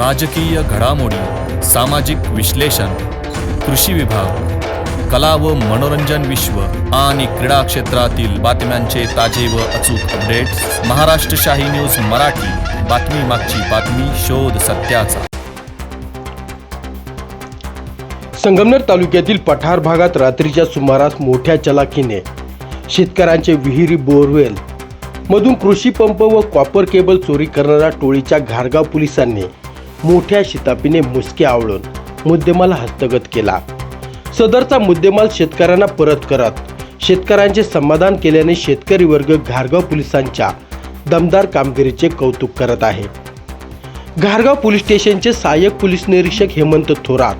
राजकीय घडामोडी, सामाजिक विश्लेषण, कृषी विभाग, कला व मनोरंजन विश्व आणि क्रीडा क्षेत्रातील बातम्यांचे ताजे व अचूक अपडेट्स महाराष्ट्र शाही न्यूज मराठी. बातमी मागची बातमी, शोध सत्याचा. संगमनेर तालुक्यातील पठार भागात रात्रीच्या सुमारास मोठ्या चलाखीने शेतकऱ्यांचे विहिरी बोरवेल मधून कृषी पंप व कॉपर केबल चोरी करणाऱ्या टोळीच्या घारगाव पोलिसांनी मोठ्या शिताफीने मुसके आवळून मुद्देमाल हस्तगत केला. सदरचा मुद्देमाल शेतकऱ्यांना परत करत शेतकऱ्यांचे समाधान केल्याने शेतकरी वर्ग घारगाव पोलिसांच्या दमदार कामगिरीचे कौतुक करत आहे. घारगाव पोलीस स्टेशनचे सहाय्यक पोलीस निरीक्षक Hemant Thorat,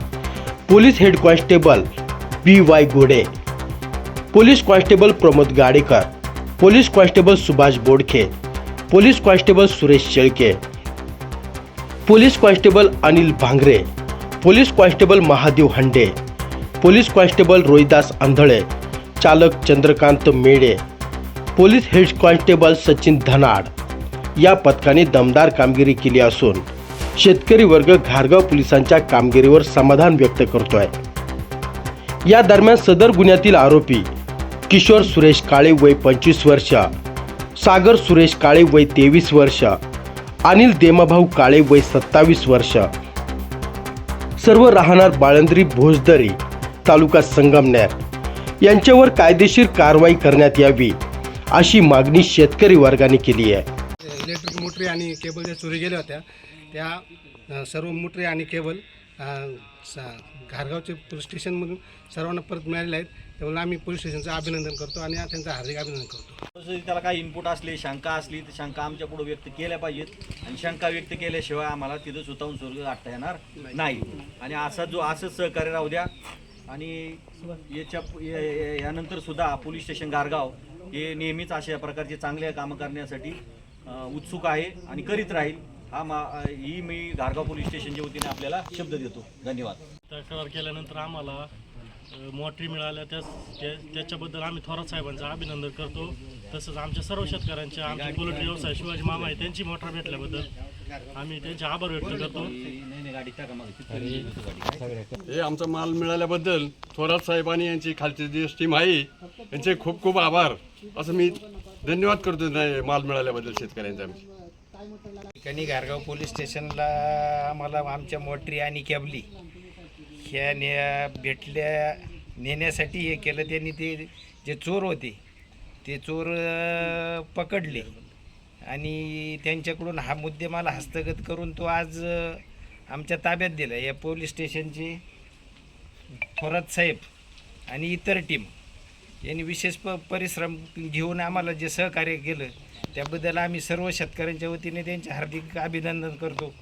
police head constable BY Ghode, police constable Pramod Gadekar, police constable Subhash Bodkhe, police constable Suresh Shelke, police constable Anil Bhangare, police constable Mahadev Hande, police constable Rohidas Andhale, चालक Chandrakant Mede, police head constable Sachin Dhanad या पथकाने दमदार कामगिरी केली असून शेतकरी वर्ग घारगाव पोलिसांच्या कामगिरीवर समाधान व्यक्त करतोय. या दरम्यान सदर गुन्ह्यातील आरोपी किशोर सुरेश काळे वय 25 वर्ष, सागर सुरेश काळे वय 23 वर्ष, अनिल देमाभाऊ काळे वय 27 वर्ष, सर्व राहणार बाळंद्री भोजदरी तालुका संगमनेर यांच्यावर कायदेशीर कारवाई करण्यात यावी अशी मागणी शेतकरी वर्गाने केली आहे. इलेक्ट्रिक मोटरी आणि केबल ज्या चोरी गेल्या होत्या त्या सर्व मोटरी आणि केबल घारगावचे पोलीस स्टेशनमधून सर्वांना परत मिळालेले आहेत. त्यामुळे आम्ही पोलीस स्टेशनचं अभिनंदन करतो आणि त्यांचं हार्दिक अभिनंदन करतो. त्याला काही इनपुट असले, शंका असली तर शंका आमच्या पुढे व्यक्त केल्या पाहिजेत आणि शंका व्यक्त केल्याशिवाय आम्हाला तिथं स्वतःहून स्वर्ग गाठता येणार नाही. आणि असंच सहकार्य राहू द्या. आणि यानंतर सुद्धा पोलीस स्टेशन घारगाव हे नेहमीच अशा प्रकारचे चांगल्या कामं करण्यासाठी उत्सुक आहे आणि करीत राहील. ही मी घारगाव पोलीस स्टेशनच्या वतीने आपल्याला शब्द देतो. धन्यवाद. तक्रार केल्यानंतर आम्हाला मोटरी मिळाल्या त्याच्याबद्दल आम्ही थोरात साहेबांचं अभिनंदन करतो. तसंच आमच्या सर्व शेतकऱ्यांच्या, आमचे पोल्ट्री व्यवसाय शिवाजी मामा आहे त्यांची मोटर भेटल्याबद्दल आम्ही त्यांचे आभार व्यक्त करतो. हे आमचा माल मिळाल्याबद्दल थोरात साहेबांनी यांची खालची जी टीम आहे यांचे खूप खूप आभार असं मी धन्यवाद करतो. नाही माल मिळाल्याबद्दल शेतकऱ्यांचा. ठिकाणी घारगाव पोलीस स्टेशनला आम्हाला आमच्या मोटरी आणि कॅबली ह्या भेटल्या नेण्यासाठी हे केलं. त्यांनी ते जे चोर होते ते चोर पकडले आणि त्यांच्याकडून हा मुद्देमाल हस्तगत करून तो आज आमच्या ताब्यात दिला. या पोलीस स्टेशनचे थोरात साहेब आणि इतर टीम यांनी विशेष परिश्रम घेऊन आम्हाला जे सहकार्य केलं त्याबद्दल आम्ही सर्व शेतकऱ्यांच्या वतीने त्यांचे हार्दिक अभिनंदन करतो.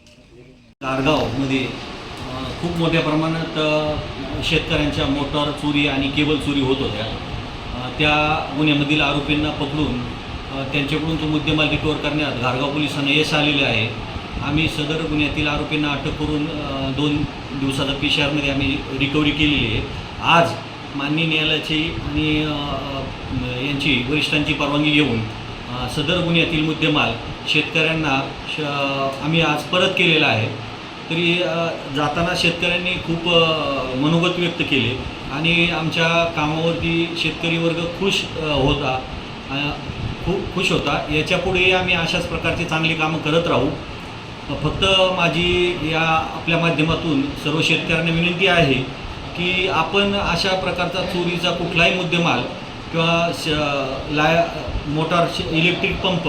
घारगावमध्ये खूप मोठ्या प्रमाणात शेतकऱ्यांच्या मोटार चोरी आणि केबल चोरी होत होत्या. त्या गुन्ह्यामधील आरोपींना पकडून त्यांच्याकडून तो मुद्देमाल रिकवर करण्यात घारगाव पोलिसांना यश आलेले आहे. आम्ही सदर गुन्ह्यातील आरोपींना अटक करून 2 दिवसाचा PCR आम्ही रिकव्हरी केलेली आहे. आज माननीय न्यायालयाची आणि यांची वरिष्ठांची परवानगी घेऊन सदर गुन्ह्यातील मुद्देमाल शेतकऱ्यांना आम्ही आज परत केलेला आहे. तरी जाताना शेतकऱ्यांनी खूप मनोगत व्यक्त केले आणि आमच्या कामावरती शेतकरी वर्ग खूप खुश होता. याच्यापुढे आम्ही अशाच प्रकारचे चांगली कामं करत राहू. फक्त माझी या आपल्या माध्यमातून सर्व शेतकऱ्यांना विनंती आहे की आपण अशा प्रकारचा चोरीचा कुठलाही मुद्देमाल किंवा मोटार इलेक्ट्रिक पंप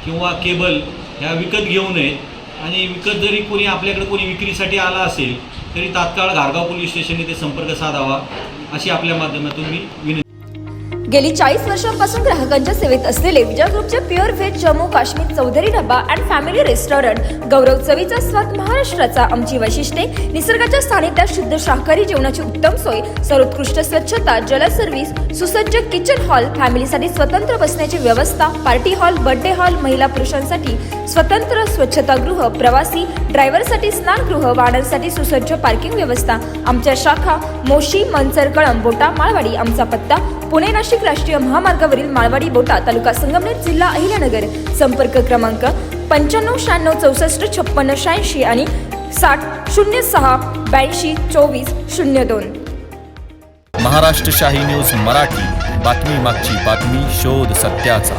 किंवा केबल ह्या विकत घेऊ नयेत. आणि विकत जरी कोणी आपल्याकडे कोणी विक्रीसाठी आला असेल तरी तात्काळ घारगाव पोलीस स्टेशनने ते संपर्क साधावा अशी आपल्या माध्यमातून मी विनंती. गेली 40 वर्षांपासून ग्राहकांच्या सेवेत असलेले विजय ग्रुपचे pure veg Jammu Kashmir Chaudhary Dhaba and family restaurant गौरव चवीचा स्वाद महाराष्ट्राचा. आमची वैशिष्ट्ये निसर्गाच्या सानिध्यात शुद्ध शाकाहारी जेवणाची उत्तम सोय, सर्वोत्कृष्ट स्वच्छता, जल सर्व्हिस, सुसज्ज किचन हॉल, फॅमिलीसाठी स्वतंत्र बसण्याची व्यवस्था, पार्टी हॉल, बर्थडे हॉल, महिला पुरुषांसाठी स्वतंत्र स्वच्छतागृह, प्रवासी ड्रायव्हरसाठी स्नानगृह, वाहनांसाठी सुसज्ज पार्किंग व्यवस्था. आमच्या शाखा मोशी, मनसर, कळंब, बोटा, माळवाडी. आमचा पत्ता पुणे नाशिक राष्ट्रीय महामार्गावरील माळवाडी बोटा, तालुका संगमनेर, जिल्हा अहिल्यानगर. संपर्क क्रमांक 95 96 64 56 86 आणि 6006822402. महाराष्ट्र शाही न्यूज मराठी, बातमी मागची बातमी, शोध सत्याचा.